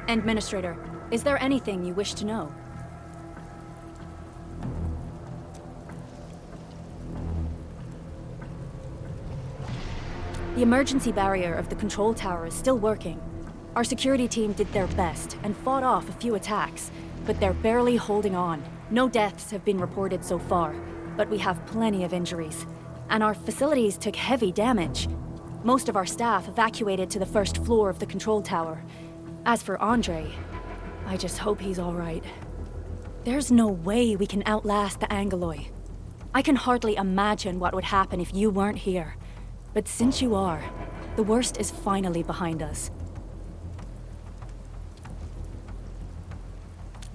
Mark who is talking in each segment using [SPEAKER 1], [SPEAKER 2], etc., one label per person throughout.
[SPEAKER 1] Administrator, is there anything you wish to know? The emergency barrier of the control tower is still working. Our security team did their best and fought off a few attacks, but they're barely holding on. No deaths have been reported so far, but we have plenty of injuries. And our facilities took heavy damage. Most of our staff evacuated to the first floor of the control tower. As for Andre, I just hope he's all right. There's no way we can outlast the Angoloi. I can hardly imagine what would happen if you weren't here. But since you are, the worst is finally behind us.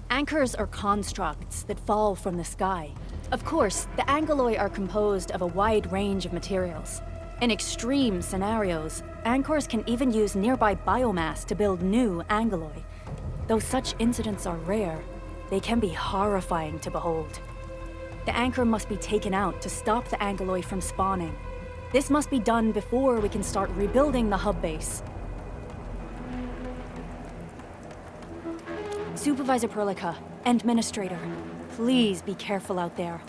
[SPEAKER 1] Anchors are constructs that fall from the sky. Of course, the Angoloi are composed of a wide range of materials. In extreme scenarios, anchors can even use nearby biomass to build new Angoloi. Though such incidents are rare, they can be horrifying to behold. The anchor must be taken out to stop the Angoloi from spawning. This must be done before we can start rebuilding the hub base. Supervisor Perlica, Administrator, please be careful out there.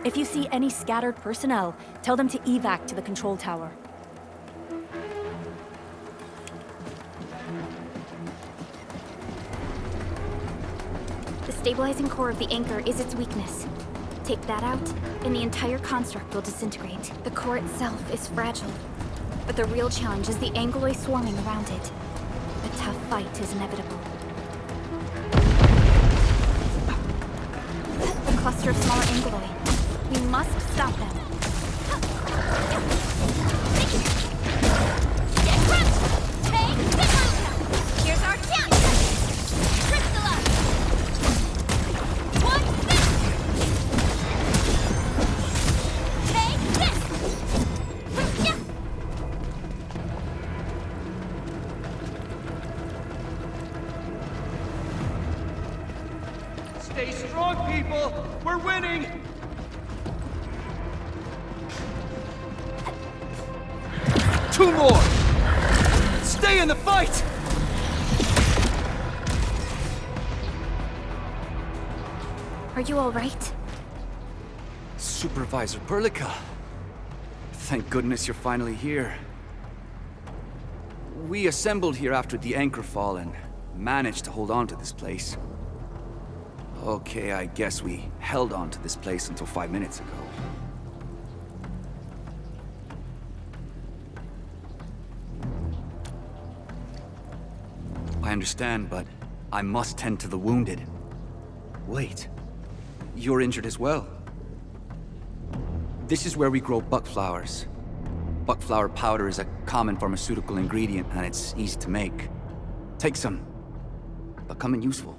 [SPEAKER 1] If you see any scattered personnel, tell them to evac to the control tower.
[SPEAKER 2] The stabilizing core of the anchor is its weakness. Take that out, and the entire construct will disintegrate. The core itself is fragile, but the real challenge is the Angoloi swarming around it. A tough fight is inevitable. A cluster of smaller Angoloi. We must stop them. Get crushed! Take this! Here's our chance! Crystallize! One this!
[SPEAKER 3] Stay strong, people! We're winning! Two more! Stay in the fight!
[SPEAKER 2] Are you all right?
[SPEAKER 3] Supervisor Perlica. Thank goodness you're finally here. We assembled here after the anchor fall and managed to hold on to this place. Okay, I guess we held on to this place until 5 minutes ago. I understand, but I must tend to the wounded. Wait, you're injured as well. This is where we grow buckflowers. Buckflower powder is a common pharmaceutical ingredient, and it's easy to make. Take some. They'll come in useful.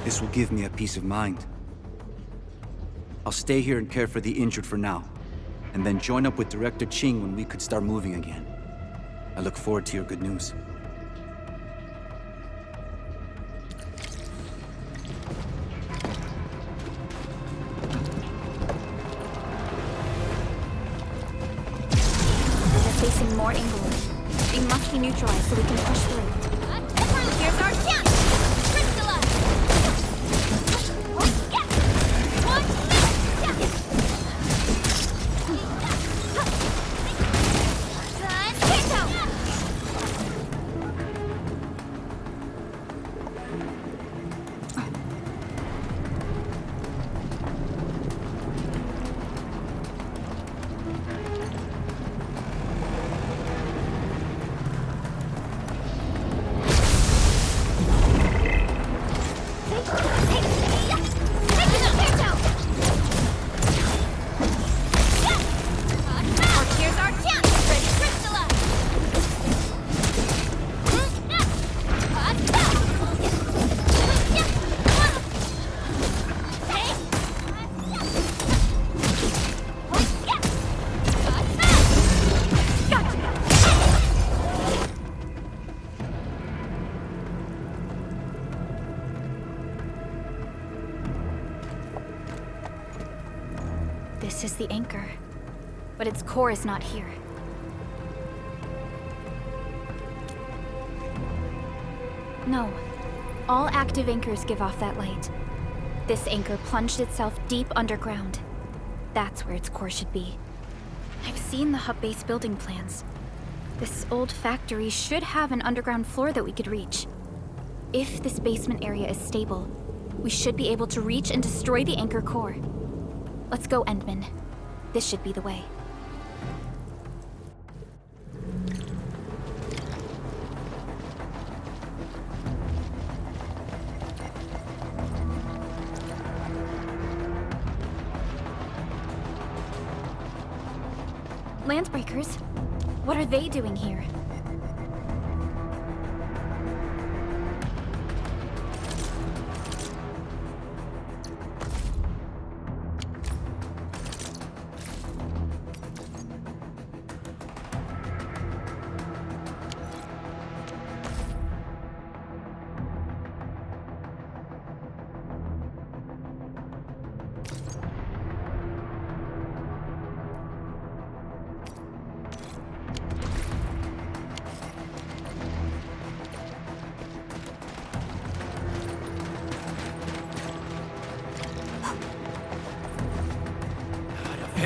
[SPEAKER 3] This will give me a peace of mind. I'll stay here and care for the injured for now, and then join up with Director Ching when we could start moving again. I look forward to your good news.
[SPEAKER 2] They're facing more Angoloi. They must be neutralized so we can push through. Here's our chance! Here's our chance! Ready, crystallize! This is the anchor, but its core is not here. No. All active anchors give off that light. This anchor plunged itself deep underground. That's where its core should be. I've seen the hub base building plans. This old factory should have an underground floor that we could reach. If this basement area is stable, we should be able to reach and destroy the anchor core. Let's go, Endman. This should be the way. Landbreakers? What are they doing here?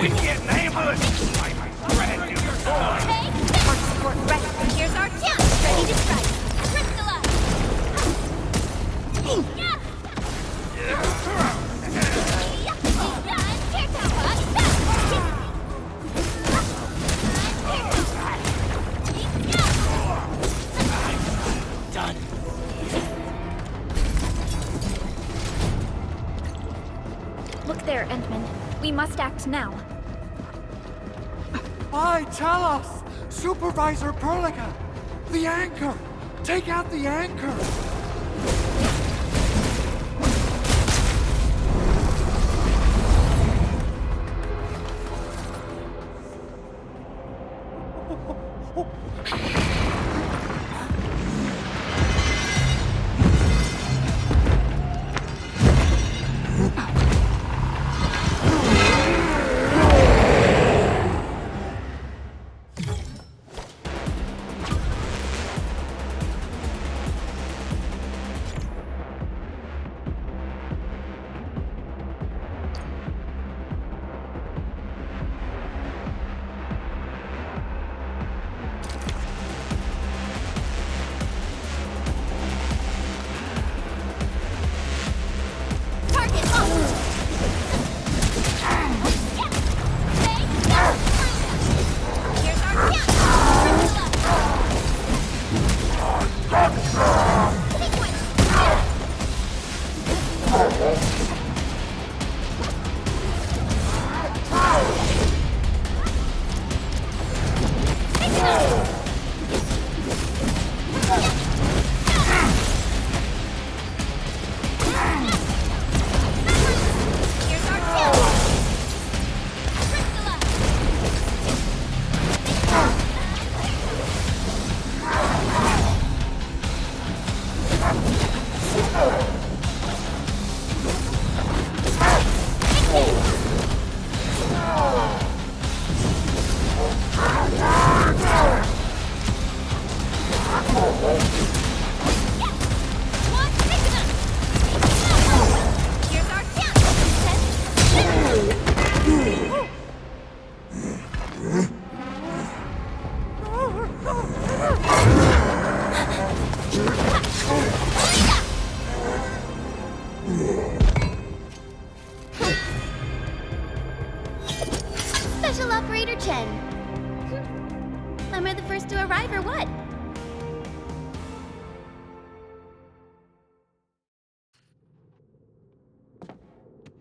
[SPEAKER 4] We get ambushed!
[SPEAKER 2] Mark support ready. Here's our chance. Ready to strike. Crystallize.
[SPEAKER 4] Done.
[SPEAKER 2] Look there, Endman. We must act now.
[SPEAKER 5] Aye, tell us! Supervisor Perlica! The anchor! Take out the anchor!
[SPEAKER 6] Special Operator Chen. Am I the first to arrive or what?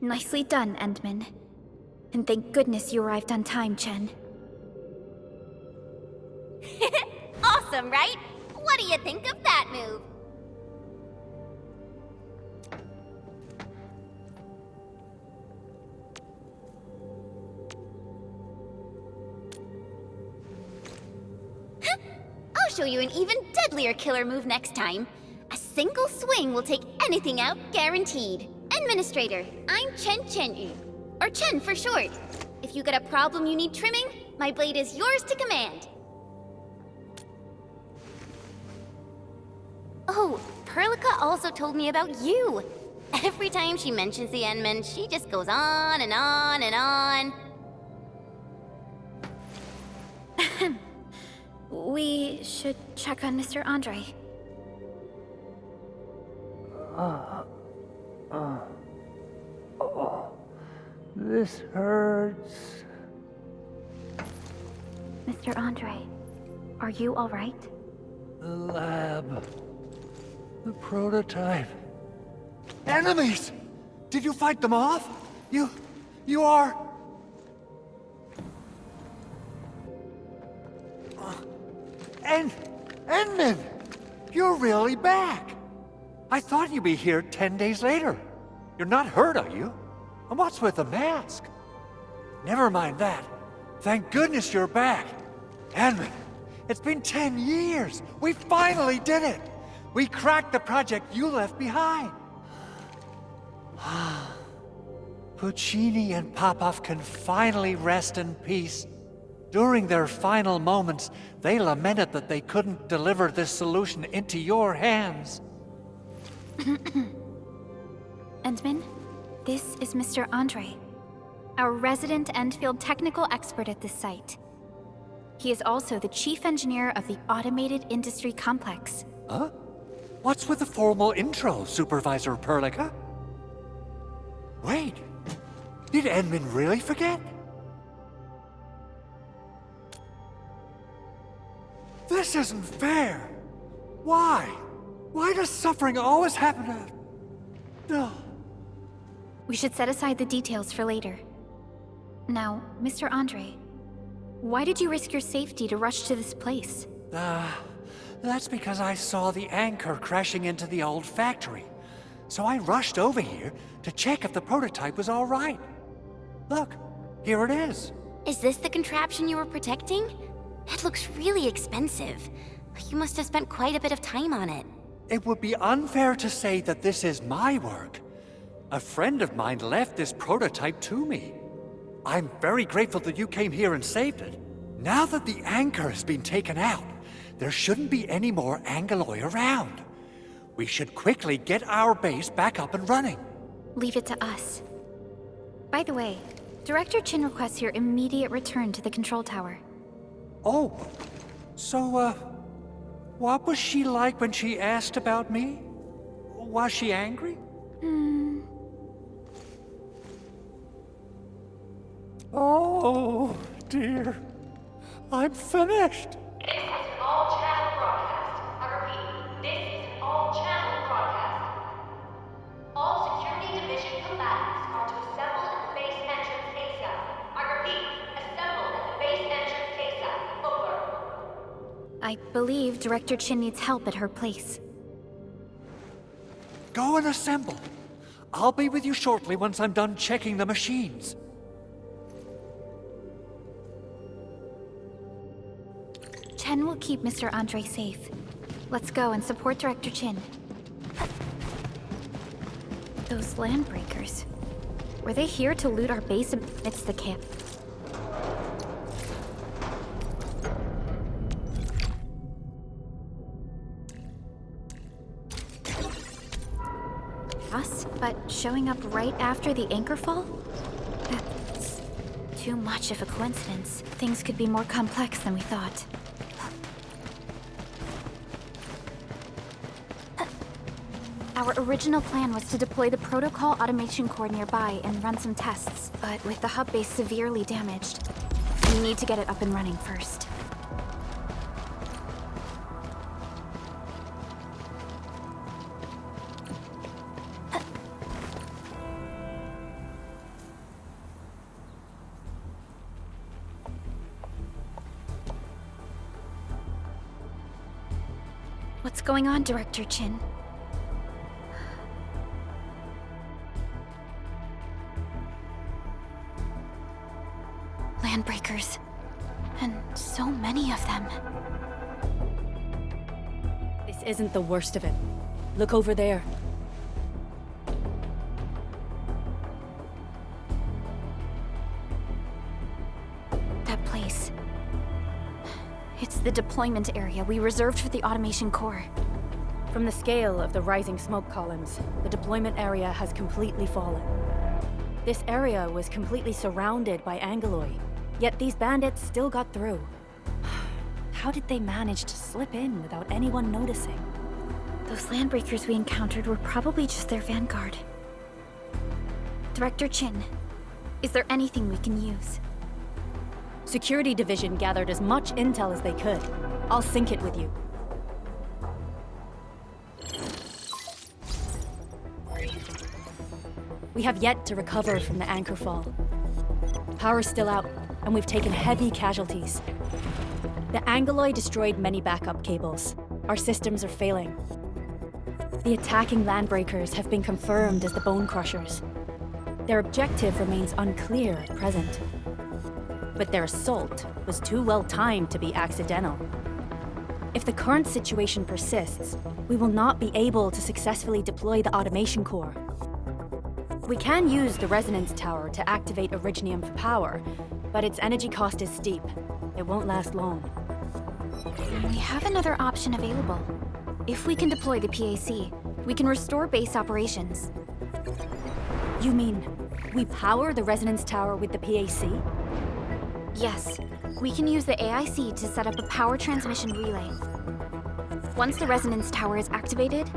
[SPEAKER 2] Nicely done, Endman. And thank goodness you arrived on time, Chen.
[SPEAKER 6] Awesome, right? What do you think of that move? I'll show you an even deadlier killer move next time. A single swing will take anything out, guaranteed. Administrator, I'm Chen, or Chen for short. If you got a problem you need trimming, my blade is yours to command. Oh, Perlica also told me about you. Every time she mentions the Endman, she just goes on and on and on.
[SPEAKER 2] We should check on Mr. Andre.
[SPEAKER 5] This hurts.
[SPEAKER 2] Mr. Andre, are you all right?
[SPEAKER 5] The lab. The prototype. Enemies! Did you fight them off? You are... Endman! You're really back! I thought you'd be here 10 days later. You're not hurt, are you? And what's with the mask? Never mind that. Thank goodness you're back. Endman, it's been 10 years. We finally did it. We cracked the project you left behind. Puccini and Popov can finally rest in peace. During their final moments, they lamented that they couldn't deliver this solution into your hands.
[SPEAKER 2] Endman, this is Mr. Andre, our resident Endfield technical expert at this site. He is also the chief engineer of the Automated Industry Complex.
[SPEAKER 5] Huh? What's with the formal intro, Supervisor Perlica? Wait, did Endman really forget? This isn't fair. Why? Why does suffering always happen to... No.
[SPEAKER 2] We should set aside the details for later. Now, Mr. Andre, why did you risk your safety to rush to this place?
[SPEAKER 5] That's because I saw the anchor crashing into the old factory. So I rushed over here to check if the prototype was all right. Look, here it is.
[SPEAKER 6] Is this the contraption you were protecting? It looks really expensive. You must have spent quite a bit of time on it.
[SPEAKER 5] It would be unfair to say that this is my work. A friend of mine left this prototype to me. I'm very grateful that you came here and saved it. Now that the anchor has been taken out, there shouldn't be any more Angaloi around. We should quickly get our base back up and running.
[SPEAKER 2] Leave it to us. By the way, Director Chin requests your immediate return to the control tower.
[SPEAKER 5] Oh, so, what was she like when she asked about me? Was she angry? Oh, dear. I'm finished.
[SPEAKER 7] This is an all-channel broadcast. I repeat, this is an all-channel broadcast. All security division combatants are to assemble at the base entrance ASAP. I repeat, assemble at the base entrance ASAP. Over.
[SPEAKER 2] I believe Director Chin needs help at her place.
[SPEAKER 5] Go and assemble. I'll be with you shortly once I'm done checking the machines.
[SPEAKER 2] Chen will keep Mr. Andre safe. Let's go and support Director Chin. Those landbreakers. Were they here to loot our base amidst the camp? Us? But showing up right after the anchor fall? That's too much of a coincidence. Things could be more complex than we thought. Our original plan was to deploy the protocol automation core nearby and run some tests, but with the hub base severely damaged, we need to get it up and running first. What's going on, Director Chin? Landbreakers. And so many of them.
[SPEAKER 1] This isn't the worst of it. Look over there.
[SPEAKER 2] That place. It's the deployment area we reserved for the automation core.
[SPEAKER 1] From the scale of the rising smoke columns, the deployment area has completely fallen. This area was completely surrounded by Angoloi, yet these bandits still got through. How did they manage to slip in without anyone noticing?
[SPEAKER 2] Those landbreakers we encountered were probably just their vanguard. Director Chin, is there anything we can use?
[SPEAKER 1] Security Division gathered as much intel as they could. I'll sync it with you. We have yet to recover from the anchor fall. Power's still out, and we've taken heavy casualties. The Angoloi destroyed many backup cables. Our systems are failing. The attacking landbreakers have been confirmed as the Bone Crushers. Their objective remains unclear at present. But their assault was too well timed to be accidental. If the current situation persists, we will not be able to successfully deploy the automation core. We can use the resonance tower to activate Originium for power, but its energy cost is steep. It won't last long.
[SPEAKER 2] We have another option available. If we can deploy the PAC, we can restore base operations.
[SPEAKER 1] You mean, we power the resonance tower with the PAC?
[SPEAKER 2] Yes, we can use the AIC to set up a power transmission relay. Once the resonance tower is activated,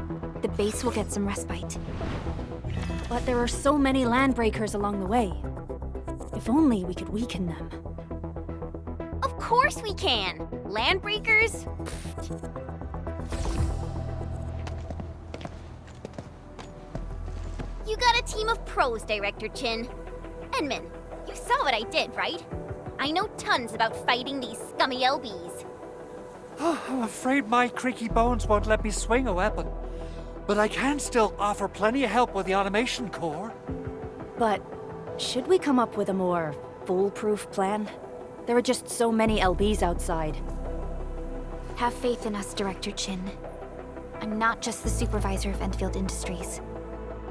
[SPEAKER 2] the base will get some respite.
[SPEAKER 1] But there are so many landbreakers along the way. If only we could weaken them.
[SPEAKER 6] Of course we can! Landbreakers? You got a team of pros, Director Chin. Edmund, you saw what I did, right? I know tons about fighting these scummy LBs.
[SPEAKER 5] I'm afraid my creaky bones won't let me swing a weapon. But I can still offer plenty of help with the automation core.
[SPEAKER 1] But should we come up with a more foolproof plan? There are just so many LBs outside.
[SPEAKER 2] Have faith in us, Director Chin. I'm not just the supervisor of Endfield Industries.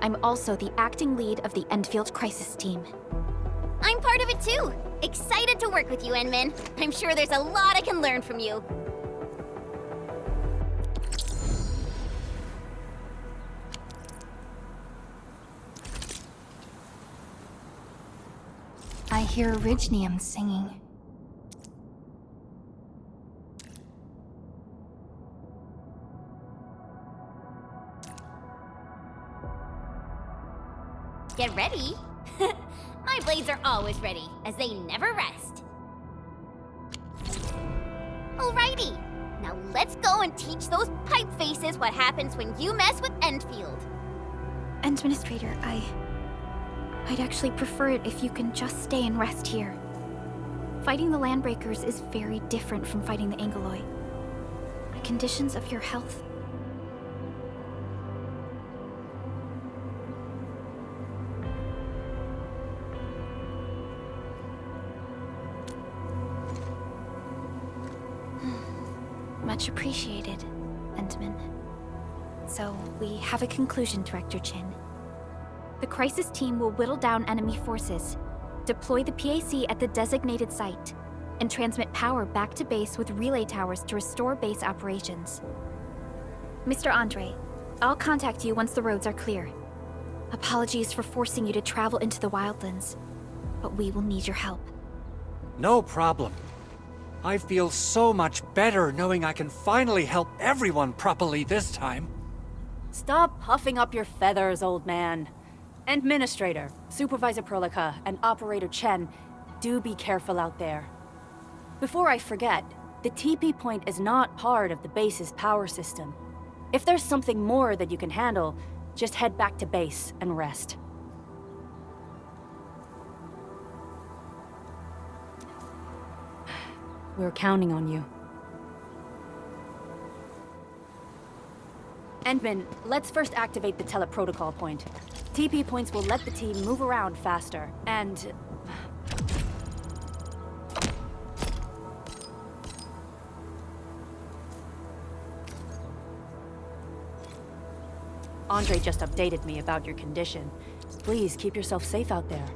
[SPEAKER 2] I'm also the acting lead of the Endfield Crisis Team.
[SPEAKER 6] I'm part of it too. Excited to work with you, Enmin. I'm sure there's a lot I can learn from you.
[SPEAKER 2] I hear Originium singing.
[SPEAKER 6] Get ready. My blades are always ready, as they never rest. Alrighty, now let's go and teach those pipe faces what happens when you mess with Endfield.
[SPEAKER 2] Administrator, I'd actually prefer it if you can just stay and rest here. Fighting the Landbreakers is very different from fighting the Angoloi. The conditions of your health. Much appreciated, Endman. So, we have a conclusion, Director Chin. The Crisis Team will whittle down enemy forces, deploy the PAC at the designated site, and transmit power back to base with relay towers to restore base operations. Mr. Andre, I'll contact you once the roads are clear. Apologies for forcing you to travel into the wildlands, but we will need your help.
[SPEAKER 5] No problem. I feel so much better knowing I can finally help everyone properly this time.
[SPEAKER 1] Stop puffing up your feathers, old man. Administrator, Supervisor Perlica, and Operator Chen, do be careful out there. Before I forget, the TP point is not part of the base's power system. If there's something more that you can handle, just head back to base and rest. We're counting on you. Endman, let's first activate the teleprotocol point. TP points will let the team move around faster, and... Andre just updated me about your condition. Please keep yourself safe out there.